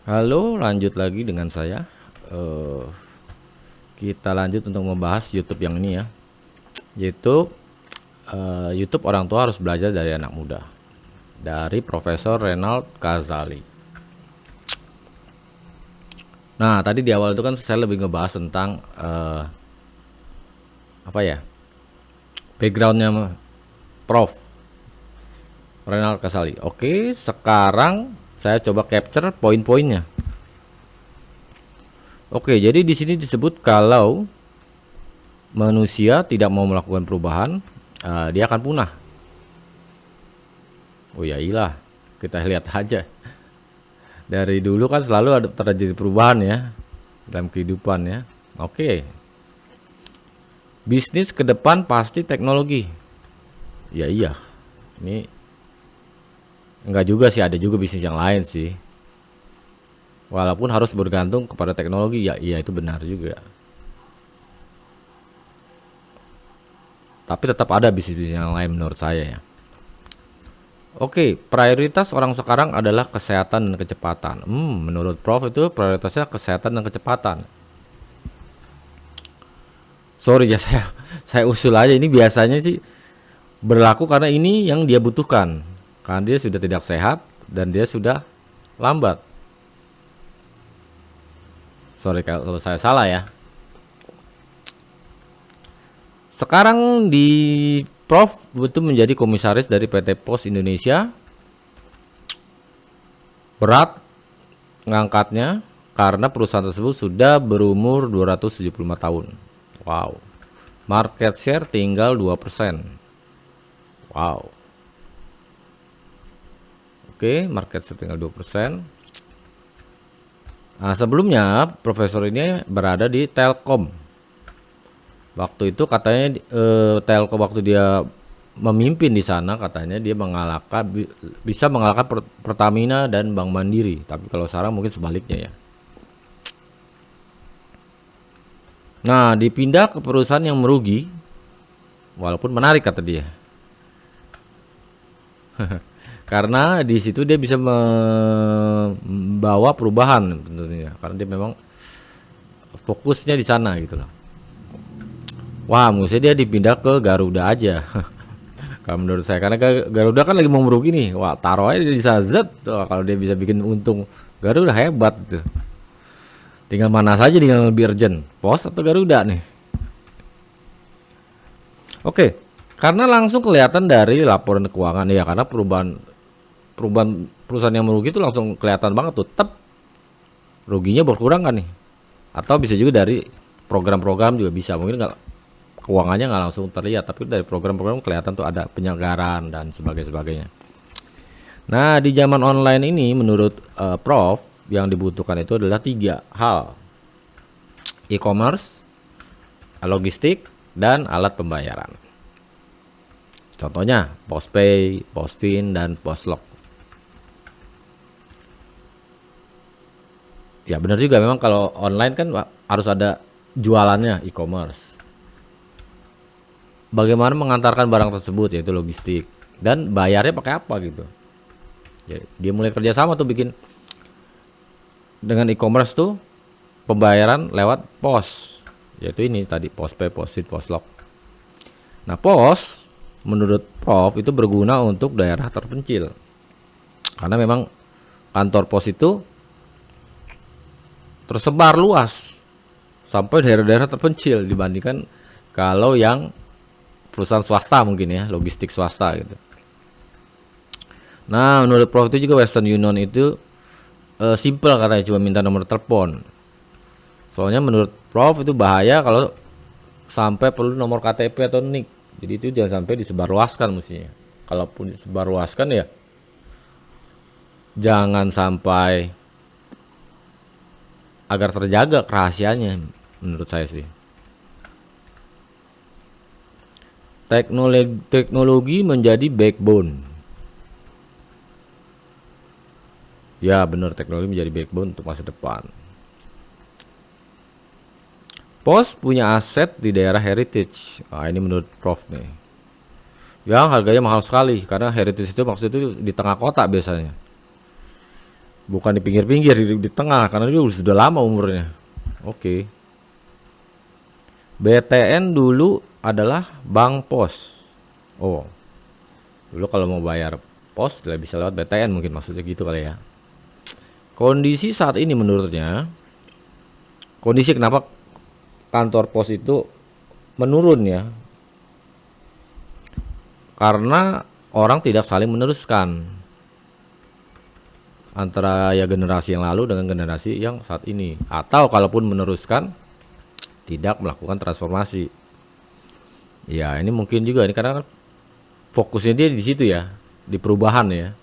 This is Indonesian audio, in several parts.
Halo, lanjut lagi dengan saya. Eh, kita lanjut untuk membahas YouTube yang ini ya. YouTube, YouTube orang tua harus belajar dari anak muda. Dari Profesor Renald Kazali. Nah, tadi di awal itu kan saya lebih ngebahas tentang apa ya? Backgroundnya Prof. Renald Kazali. Oke, sekarang saya coba capture poin-poinnya. Oke, jadi di sini disebut kalau manusia tidak mau melakukan perubahan, dia akan punah. Oh ya iyalah, kita lihat aja. Dari dulu kan selalu ada terjadi perubahan ya dalam kehidupan ya. Oke. Bisnis ke depan pasti teknologi. Ya iya. Ini enggak juga sih, ada juga bisnis yang lain sih. Walaupun harus bergantung kepada teknologi, ya iya itu benar juga. Tapi tetap ada bisnis yang lain menurut saya ya. Oke, prioritas orang sekarang adalah kesehatan dan kecepatan. Menurut Prof itu prioritasnya kesehatan dan kecepatan. Sorry ya saya usul aja, ini biasanya sih berlaku karena ini yang dia butuhkan. Karena dia sudah tidak sehat dan dia sudah lambat. Sorry kalau saya salah ya. Sekarang di Prof itu menjadi komisaris dari PT Pos Indonesia. Berat ngangkatnya karena perusahaan tersebut sudah berumur 275 tahun. Wow. Market share tinggal 2%. Wow. Oke, market share tinggal 2%. Nah, sebelumnya profesor ini berada di Telkom. Waktu itu katanya Telkom waktu dia memimpin di sana katanya dia bisa mengalahkan Pertamina dan Bank Mandiri. Tapi kalau sekarang mungkin sebaliknya ya. Nah, dipindah ke perusahaan yang merugi, walaupun menarik kata dia. Karena di situ dia bisa membawa perubahan tentunya. Karena dia memang fokusnya di sana gitu loh. Wah, mestinya dia dipindah ke Garuda aja. Kalau menurut saya, karena Garuda kan lagi mau merugi nih. Wah, taruh aja di sana Z. Kalau dia bisa bikin untung, Garuda hebat tuh. Tinggal mana saja dengan lebih urgent, Pos atau Garuda nih. Oke, karena langsung kelihatan dari laporan keuangan ya, karena perubahan perusahaan yang merugi itu langsung kelihatan banget tuh. Ruginya berkurang kan nih. Atau bisa juga dari program-program juga bisa. Mungkin nggak keuangannya nggak langsung terlihat, tapi dari program-program kelihatan tuh ada penyegaran dan sebagainya. Nah, di zaman online ini menurut Prof yang dibutuhkan itu adalah 3 hal: e-commerce, logistik, dan alat pembayaran. Contohnya Postpay, Postin, dan Postlog. Ya benar juga, memang kalau online kan harus ada jualannya, e-commerce. Bagaimana mengantarkan barang tersebut, yaitu logistik, dan bayarnya pakai apa gitu. Ya, dia mulai kerjasama tuh bikin dengan e-commerce tuh pembayaran lewat pos, yaitu ini tadi Postpay, Postin, Postlog. Nah, pos menurut Prof itu berguna untuk daerah terpencil karena memang kantor pos itu tersebar luas sampai daerah-daerah terpencil dibandingkan kalau yang perusahaan swasta mungkin ya, logistik swasta gitu. Nah, menurut Prof itu juga Western Union itu simple katanya, cuma minta nomor telepon. Soalnya menurut Prof itu bahaya kalau sampai perlu nomor KTP atau NIK. Jadi itu jangan sampai disebarluaskan mestinya. Kalaupun disebarluaskan ya jangan sampai, agar terjaga kerahasiaannya menurut saya sih. Teknologi menjadi backbone. Ya benar, teknologi menjadi backbone untuk masa depan. Pos punya aset di daerah heritage. Ini menurut Prof nih. Yang harganya mahal sekali karena heritage itu maksudnya itu di tengah kota biasanya. bukan di pinggir-pinggir, di tengah karena dia sudah lama umurnya. Oke. BTN dulu adalah bank pos. Oh, dulu kalau mau bayar pos tidak bisa lewat BTN, mungkin maksudnya gitu kali ya. Kondisi saat ini menurutnya, kondisi kenapa kantor pos itu menurun ya, karena orang tidak saling meneruskan antara ya generasi yang lalu dengan generasi yang saat ini, atau kalaupun meneruskan tidak melakukan transformasi. Ya ini mungkin juga ini karena fokusnya dia di situ ya, di perubahan ya.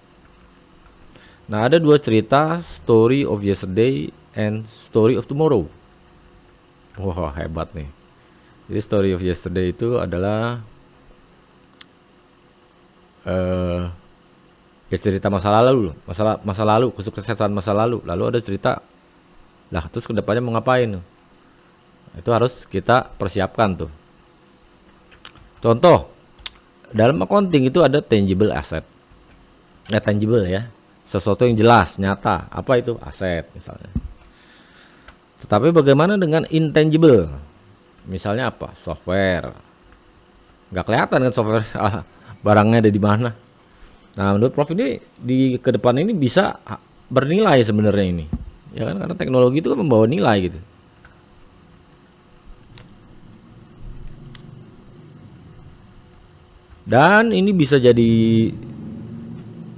Nah, ada dua cerita, story of yesterday and story of tomorrow. Wah, hebat nih. Jadi story of yesterday itu adalah ya cerita masa lalu, masa lalu, kesuksesan masa lalu. Lalu ada cerita, lah terus kedepannya mau ngapain? Itu harus kita persiapkan tuh. Contoh, dalam accounting itu ada tangible asset. Tangible ya, sesuatu yang jelas, nyata. Apa itu? Aset misalnya. Tetapi bagaimana dengan intangible? Misalnya apa? Software. Nggak kelihatan kan software barangnya ada di mana. Nah, menurut Prof ini di ke depan ini bisa bernilai sebenarnya ini. Ya kan, karena teknologi itu kan membawa nilai gitu. Dan ini bisa jadi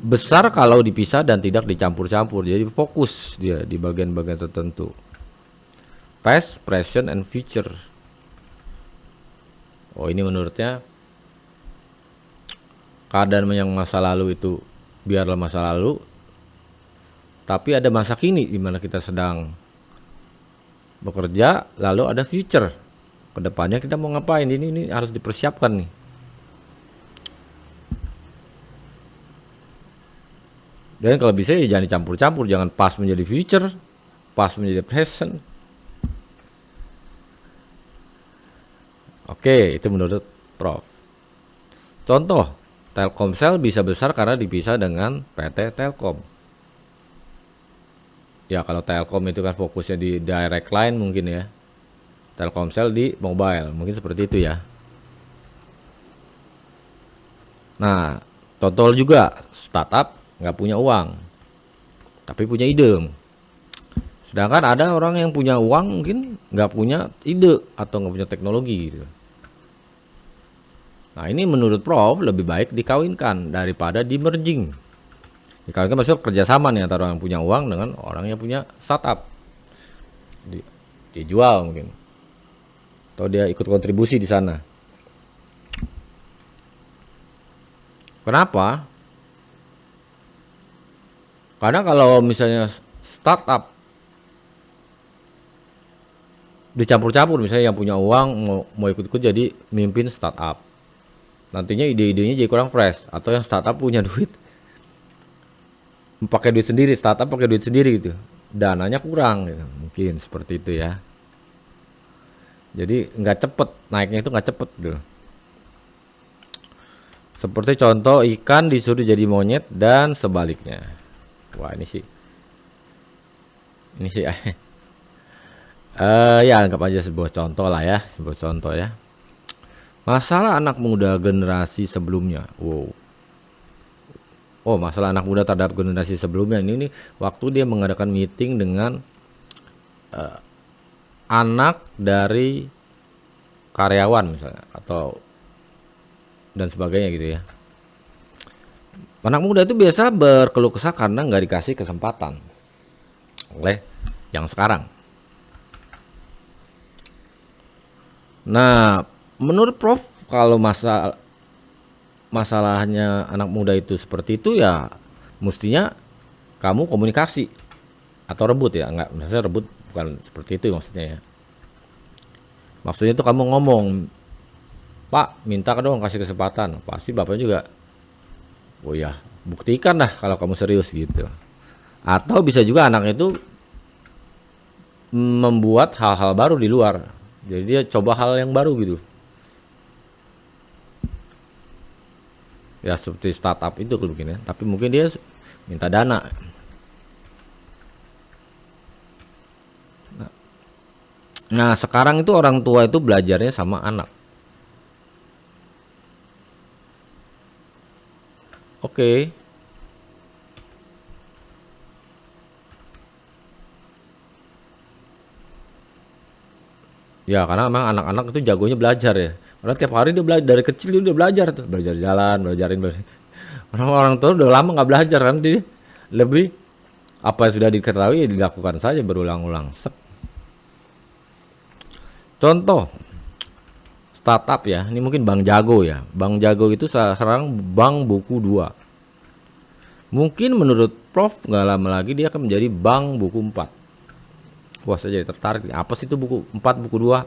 besar kalau dipisah dan tidak dicampur-campur. Jadi fokus dia di bagian-bagian tertentu. Past, present, and future. Oh, ini menurutnya keadaan yang masa lalu itu biarlah masa lalu, tapi ada masa kini di mana kita sedang bekerja, lalu ada future. Kedepannya kita mau ngapain? Ini harus dipersiapkan nih. Dan kalau bisa ya jangan dicampur-campur, jangan past menjadi future, past menjadi present. Oke, itu menurut Prof. Contoh, Telkomsel bisa besar karena dipisah dengan PT Telkom. Ya kalau Telkom itu kan fokusnya di direct line mungkin ya. Telkomsel di mobile, mungkin seperti itu ya. Nah, contoh juga startup nggak punya uang, tapi punya ide. Sedangkan ada orang yang punya uang mungkin nggak punya ide atau nggak punya teknologi gitu. Nah ini menurut Prof lebih baik dikawinkan daripada di merging. Dikawinkan maksudnya kerjasama nih antara orang yang punya uang dengan orang yang punya startup. Dijual mungkin, atau dia ikut kontribusi di sana. Kenapa? Karena kalau misalnya startup dicampur-campur, misalnya yang punya uang mau ikut-ikut jadi mimpin startup, nantinya ide-idenya jadi kurang fresh. Atau yang startup punya duit, pakai duit sendiri, startup pakai duit sendiri gitu, dananya kurang gitu. Mungkin seperti itu ya. Jadi nggak cepet naiknya, itu nggak cepet gitu. Seperti contoh ikan disuruh jadi monyet dan sebaliknya. Wah ini sih ya anggap aja sebuah contoh lah ya, sebuah contoh ya. Masalah anak muda generasi sebelumnya. Wow. Oh, masalah anak muda terhadap generasi sebelumnya ini waktu dia mengadakan meeting dengan anak dari karyawan misalnya atau dan sebagainya gitu ya. Anak muda itu biasa berkeluh kesah karena nggak dikasih kesempatan oleh yang sekarang. Nah, menurut Prof, kalau masalahnya anak muda itu seperti itu ya mestinya kamu komunikasi atau rebut ya, nggak maksudnya rebut bukan seperti itu maksudnya ya. Maksudnya itu kamu ngomong, Pak minta dong kasih kesempatan, pasti bapaknya juga, oh ya buktikan dah kalau kamu serius gitu. Atau bisa juga anaknya itu membuat hal-hal baru di luar, jadi dia coba hal yang baru gitu ya, seperti startup itu mungkin ya, tapi mungkin dia minta dana. Nah, sekarang itu orang tua itu belajarnya sama anak. Oke. Ya, karena memang anak-anak itu jagonya belajar ya. Karena tiap hari dia belajar dari kecil, dia udah belajar tuh, belajar jalan, belajarin. Orang-orang tua udah lama nggak belajar kan, dia lebih apa yang sudah diketahui ya dilakukan saja berulang-ulang. Contoh startup ya, ini mungkin Bank Jago ya. Bank Jago itu sekarang Bank Buku 2. Mungkin menurut Prof nggak lama lagi dia akan menjadi Bank Buku 4. Wah, saya jadi tertarik. Apa sih itu buku 4, buku 2?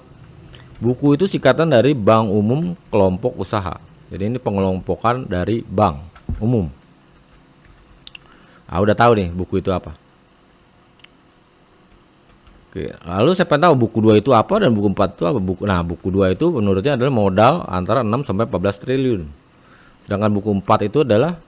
Buku itu singkatan dari Bank Umum Kelompok Usaha. Jadi ini pengelompokan dari bank umum. Ah, udah tahu nih buku itu apa. Oke, lalu saya pengen tahu buku 2 itu apa dan buku 4 itu apa? Buku 2 itu menurutnya adalah modal antara 6 sampai 14 triliun. Sedangkan buku 4 itu adalah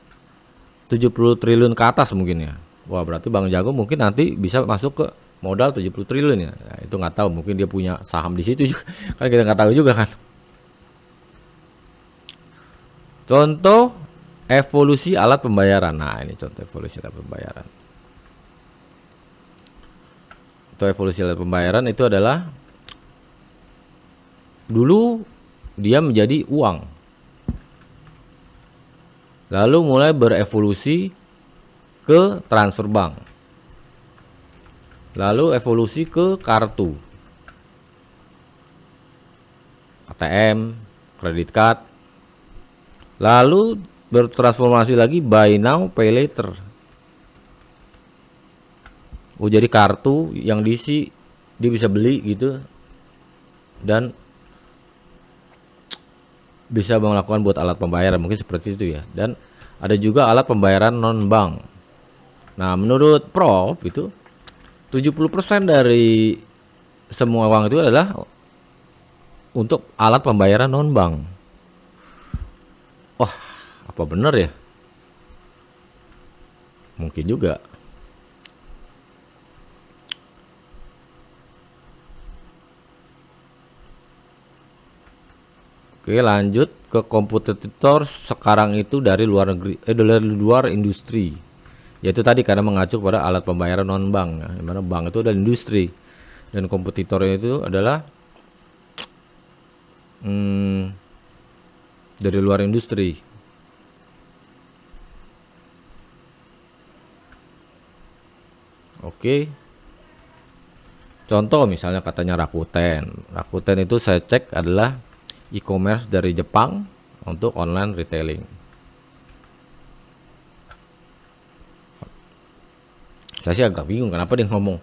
70 triliun ke atas mungkin ya. Wah, berarti Bang Jago mungkin nanti bisa masuk ke modal 70 triliun ya. Nah, itu nggak tahu, mungkin dia punya saham di situ juga. Kan kita nggak tahu juga kan. Contoh evolusi alat pembayaran. Nah, ini contoh evolusi alat pembayaran. Contoh evolusi alat pembayaran itu adalah dulu dia menjadi uang. Lalu mulai berevolusi ke transfer bank. Lalu evolusi ke kartu. ATM, kredit card. Lalu bertransformasi lagi buy now pay later. Oh, jadi kartu yang diisi dia bisa beli gitu dan bisa melakukan buat alat pembayaran, mungkin seperti itu ya. Dan ada juga alat pembayaran non bank. Nah, menurut Prof itu 70% dari semua uang itu adalah untuk alat pembayaran non bank. Wah, apa benar ya? Mungkin juga. Oke, lanjut ke kompetitor sekarang itu dari luar negeri, dari luar industri. Yaitu tadi karena mengacu pada alat pembayaran non bank, ya, dimana bank itu adalah industri dan kompetitornya itu adalah dari luar industri. Oke, contoh misalnya katanya Rakuten. Rakuten itu saya cek adalah e-commerce dari Jepang untuk online retailing. Saya sih agak bingung kenapa dia ngomong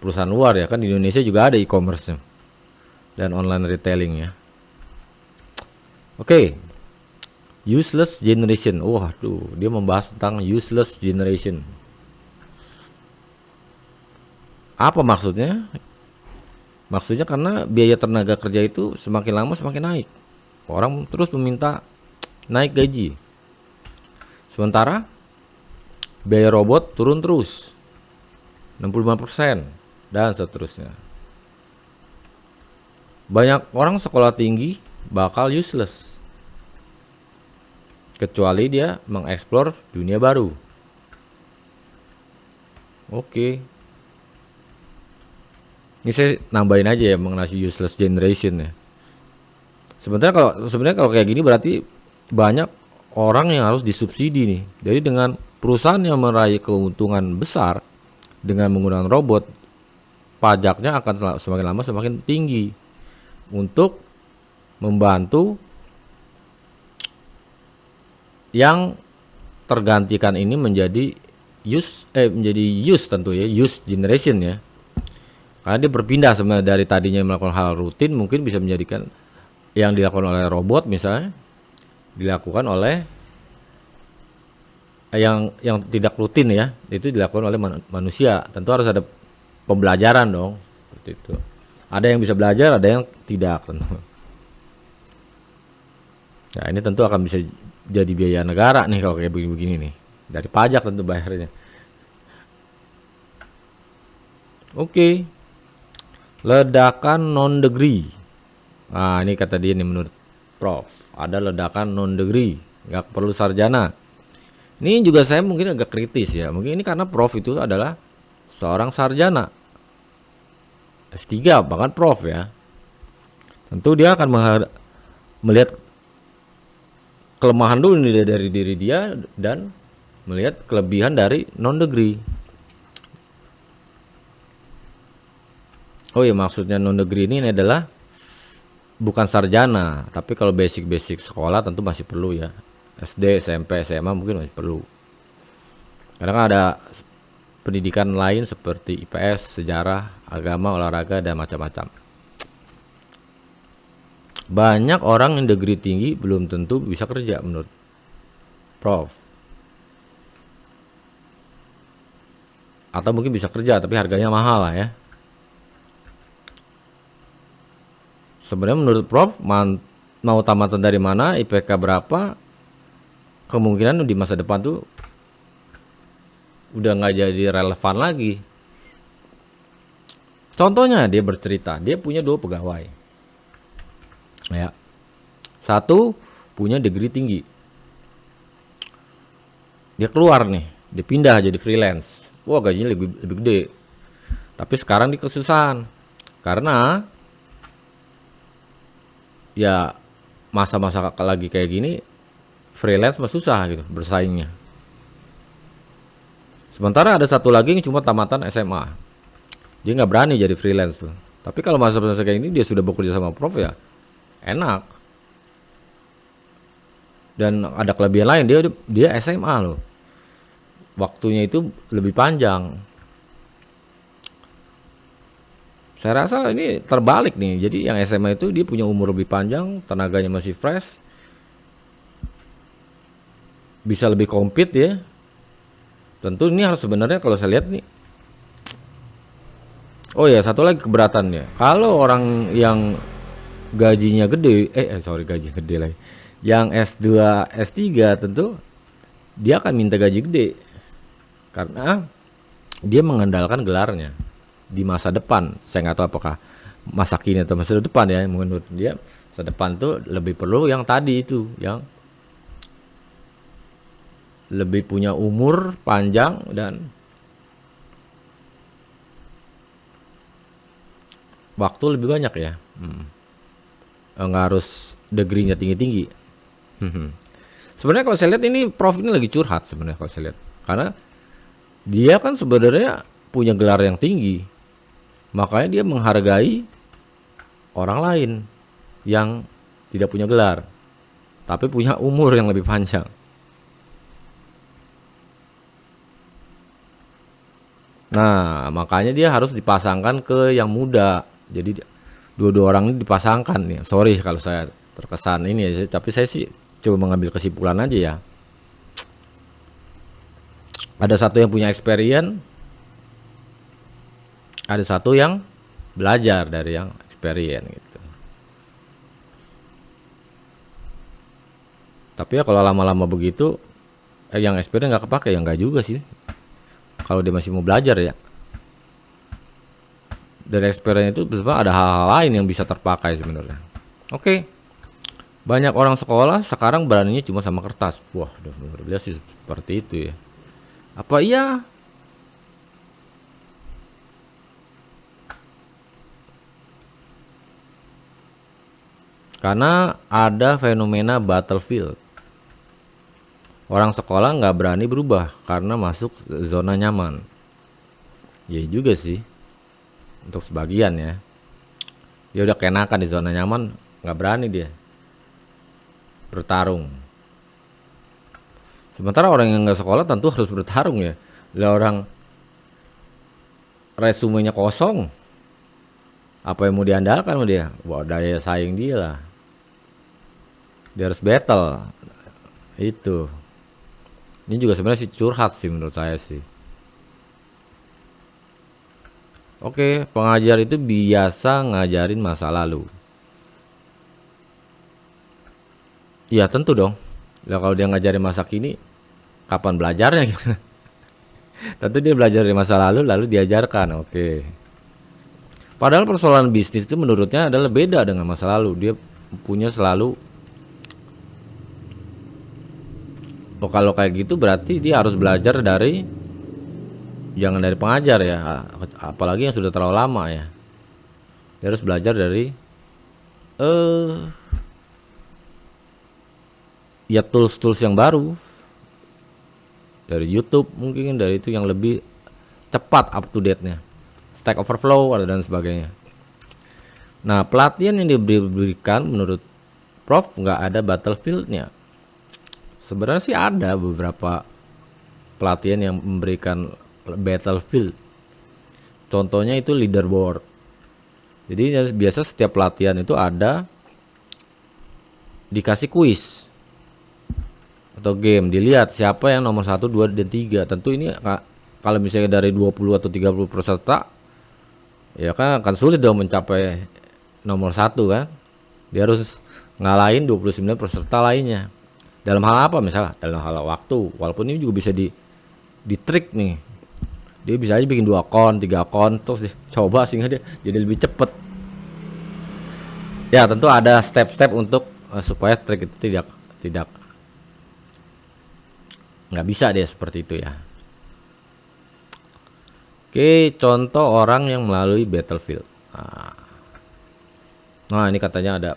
perusahaan luar ya, kan di Indonesia juga ada e-commerce dan online retailing ya. Oke, useless generation. Waduh, dia membahas tentang useless generation. Apa maksudnya? Maksudnya karena biaya tenaga kerja itu semakin lama semakin naik. Orang terus meminta naik gaji. Sementara biaya robot turun terus 65% dan seterusnya. Banyak orang sekolah tinggi bakal useless kecuali dia mengeksplor dunia baru. Oke. Ini saya nambahin aja ya mengenai useless generation ya. Sebenarnya kalau kayak gini berarti banyak orang yang harus disubsidi nih. Jadi dengan perusahaan yang meraih keuntungan besar dengan menggunakan robot, pajaknya akan semakin lama semakin tinggi untuk membantu yang tergantikan ini menjadi use tentu ya, use generation ya. Karena dia berpindah sebenarnya dari tadinya melakukan hal rutin mungkin bisa menjadikan yang dilakukan oleh robot misalnya dilakukan oleh yang tidak rutin ya, itu dilakukan oleh manusia. Tentu harus ada pembelajaran dong, seperti itu. Ada yang bisa belajar, ada yang tidak tentu. Nah, ini tentu akan bisa jadi biaya negara nih kalau kayak begini nih. Dari pajak tentu bayarnya. Oke. Ledakan non degree. Nah, ini kata dia nih menurut Prof. Ada ledakan non degree, nggak perlu sarjana. Ini juga saya mungkin agak kritis ya. Mungkin ini karena Prof itu adalah seorang sarjana S3 bahkan Prof ya. Tentu dia akan melihat kelemahan dulu nih dari diri dia dan melihat kelebihan dari non degree. Oh ya, maksudnya non degree ini adalah bukan sarjana, tapi kalau basic sekolah tentu masih perlu ya. SD, SMP, SMA mungkin masih perlu. Karena kan ada pendidikan lain seperti IPS, sejarah, agama, olahraga dan macam-macam. Banyak orang yang degree tinggi belum tentu bisa kerja menurut Prof. Atau mungkin bisa kerja tapi harganya mahal lah ya. Sebenarnya menurut Prof mau tamatan dari mana, IPK berapa, kemungkinan di masa depan tuh udah nggak jadi relevan lagi. Contohnya dia bercerita, dia punya 2 pegawai. Ya. Satu punya degree tinggi. Dia keluar nih, dia pindah jadi freelance. Wah, gajinya lebih gede. Tapi sekarang dia kesusahan. Karena ya masa-masa lagi kayak gini freelance mah susah gitu bersaingnya. Sementara ada satu lagi yang cuma tamatan SMA, dia nggak berani jadi freelance tuh. Tapi kalau masa-masa kayak ini dia sudah bekerja sama Prof ya enak. Dan ada kelebihan lain, dia SMA loh, waktunya itu lebih panjang. Saya rasa ini terbalik nih. Jadi yang SMA itu dia punya umur lebih panjang, tenaganya masih fresh, bisa lebih compete ya. Tentu ini harus sebenarnya kalau saya lihat nih. Oh ya, satu lagi keberatannya. Kalau orang yang gajinya gede, gaji gede lagi. Yang S2, S3 tentu dia akan minta gaji gede. Karena dia mengandalkan gelarnya di masa depan. Saya nggak tahu apakah masa kini atau masa depan ya. Menurut dia masa depan tuh lebih perlu yang tadi itu, yang lebih punya umur panjang dan waktu lebih banyak ya. Nggak harus degree-nya tinggi-tinggi. Sebenarnya kalau saya lihat ini Prof ini lagi curhat sebenarnya kalau saya lihat. Karena dia kan sebenarnya punya gelar yang tinggi. Makanya dia menghargai orang lain yang tidak punya gelar tapi punya umur yang lebih panjang. Nah, makanya dia harus dipasangkan ke yang muda. Jadi dua-dua orang ini dipasangkan nih. Sorry kalau saya terkesan ini ya, tapi saya sih coba mengambil kesimpulan aja ya. Ada satu yang punya experience, ada satu yang belajar dari yang experience gitu. Tapi ya kalau lama-lama begitu, yang experience nggak kepake, ya nggak juga sih. Kalau dia masih mau belajar ya. Dari experience itu sebenarnya ada hal-hal lain yang bisa terpakai sebenarnya. Oke. Banyak orang sekolah sekarang beraninya cuma sama kertas. Wah, udah luar biasa sih seperti itu ya. Apa iya? Karena ada fenomena battlefield. Orang sekolah nggak berani berubah karena masuk zona nyaman. Ya juga sih. Untuk sebagian ya. Dia udah kenakan di zona nyaman, nggak berani dia bertarung. Sementara orang yang nggak sekolah tentu harus bertarung ya. Lah orang resumenya kosong, apa yang mau diandalkan sama dia? Wah, daya saing dia lah. Dia harus battle. Itu. Ini juga sebenarnya sih curhat sih menurut saya sih. Oke, pengajar itu biasa ngajarin masa lalu. Iya tentu dong. Lah kalau dia ngajarin masa kini, kapan belajarnya gitu? Tentu dia belajar dari masa lalu diajarkan. Oke. Padahal persoalan bisnis itu menurutnya adalah beda dengan masa lalu. Dia punya selalu, oh kalau kayak gitu berarti dia harus belajar dari, jangan dari pengajar ya, apalagi yang sudah terlalu lama ya. Dia harus belajar dari ya tools-tools yang baru, dari YouTube mungkin, dari itu yang lebih cepat up to date-nya, Stack Overflow dan sebagainya. Nah, pelatihan yang diberikan menurut Prof nggak ada battlefield-nya. Sebenarnya sih ada beberapa pelatihan yang memberikan battlefield. Contohnya itu leaderboard. Jadi biasa setiap pelatihan itu ada dikasih kuis atau game, dilihat siapa yang nomor 1, 2, dan 3. Tentu ini kalau misalnya dari 20 atau 30 peserta, ya kan akan sulit dong mencapai nomor 1 kan. Dia harus ngalahin 29 peserta lainnya. Dalam hal apa misalnya? Dalam hal waktu. Walaupun ini juga bisa di trik nih. Dia bisa aja bikin 2 akun, 3 akun, terus coba sehingga dia jadi lebih cepet. Ya tentu ada step-step untuk supaya trik itu tidak nggak bisa dia seperti itu ya. Oke, contoh orang yang melalui battlefield. Nah ini katanya ada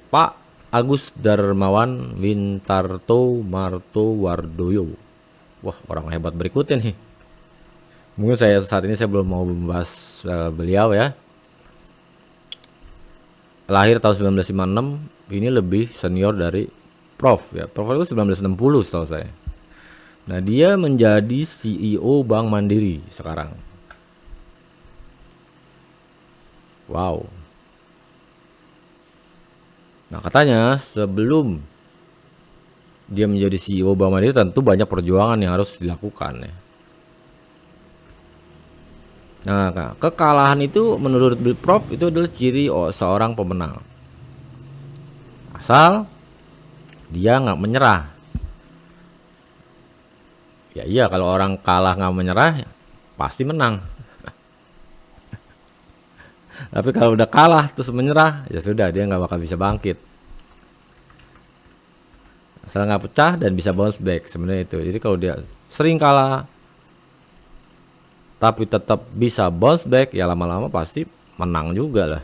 Pak Agus Darmawan Wintarto Martowardoyo. Wah, orang hebat berikutnya nih. Mungkin saat ini saya belum mau membahas beliau ya. Lahir tahun 1956, ini lebih senior dari Prof ya. Prof itu 1960 setahu saya. Nah, dia menjadi CEO Bank Mandiri sekarang. Wow. Nah, katanya sebelum dia menjadi CEO Bank Mandiri tentu banyak perjuangan yang harus dilakukan ya. Nah, kekalahan itu menurut Prof itu adalah ciri seorang pemenang. Asal dia nggak menyerah. Ya iya, kalau orang kalah nggak menyerah pasti menang. Tapi kalau udah kalah terus menyerah, ya sudah, dia nggak bakal bisa bangkit. Asal nggak pecah dan bisa bounce back, sebenarnya itu. Jadi kalau dia sering kalah tapi tetap bisa bounce back, ya lama-lama pasti menang juga lah.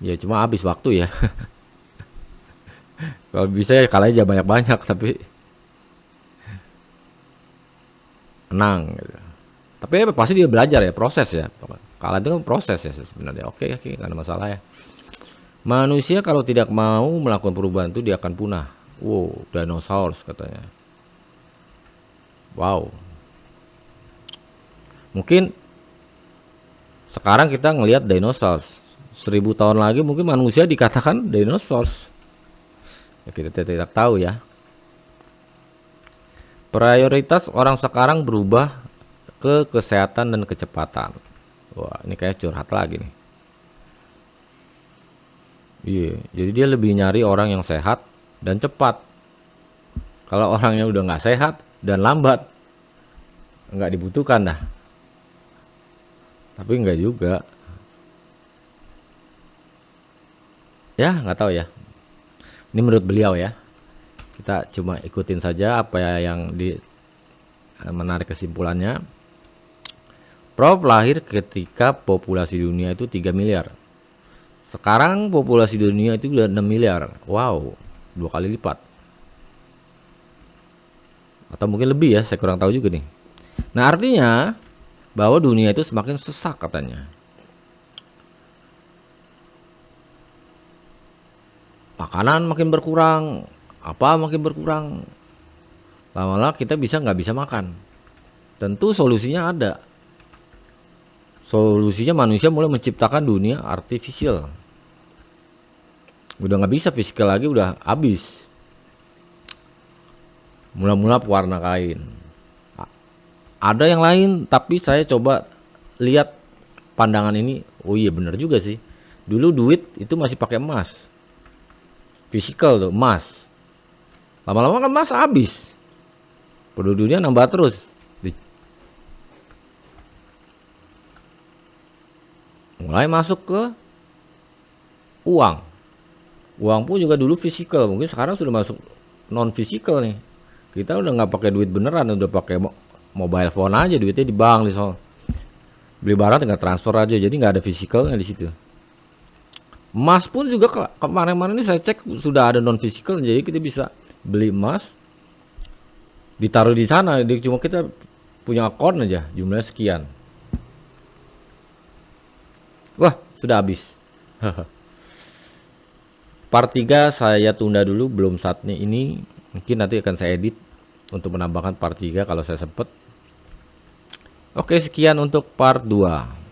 Ya cuma habis waktu ya. Kalau bisa ya kalahnya aja banyak-banyak tapi menang gitu. Tapi ya pasti dia belajar ya, proses ya. Kalah itu kan proses ya sebenarnya. Oke, nggak ada masalah ya. Manusia kalau tidak mau melakukan perubahan itu dia akan punah. Wow, dinosaurus katanya. Wow. Mungkin sekarang kita ngelihat dinosaurus. 1000 tahun lagi mungkin manusia dikatakan dinosaurus. Ya, kita tidak tahu ya. Prioritas orang sekarang berubah ke kesehatan dan kecepatan. Wah, ini kayak curhat lagi nih. Iya, jadi dia lebih nyari orang yang sehat dan cepat. Kalau orangnya udah nggak sehat dan lambat, nggak dibutuhkan dah. Tapi nggak juga. Ya, nggak tahu ya. Ini menurut beliau ya. Kita cuma ikutin saja apa yang menarik kesimpulannya. Prof lahir ketika populasi dunia itu 3 miliar. Sekarang populasi dunia itu udah 6 miliar. Wow, 2 kali lipat. Atau mungkin lebih ya, saya kurang tahu juga nih. Nah, artinya bahwa dunia itu semakin sesak katanya. Makanan makin berkurang, apa makin berkurang. Lama-lama kita nggak bisa makan. Tentu solusinya ada. Solusinya manusia mulai menciptakan dunia artifisial. Udah nggak bisa fisikal lagi, udah habis. Mula-mula pewarna kain. Ada yang lain, tapi saya coba lihat pandangan ini. Oh iya benar juga sih. Dulu duit itu masih pakai emas. Fisikal tuh emas. Lama-lama kan emas habis. Penduduknya nambah terus. mulai masuk ke uang. Uang pun juga dulu fisikal, mungkin sekarang sudah masuk non fisikal nih. Kita udah nggak pakai duit beneran, udah pakai mobile phone aja, duitnya di bank, di soal beli barang tinggal transfer aja, jadi nggak ada fisikalnya di situ. Emas pun juga kemarin-kemarin ini saya cek sudah ada non fisikal, jadi kita bisa beli emas ditaruh di sana, cuma kita punya akun aja, jumlahnya sekian. Wah, sudah habis. Part 3 saya tunda dulu, belum saatnya ini. Mungkin nanti akan saya edit untuk menambahkan part 3 kalau saya sempet. Oke, sekian untuk part 2.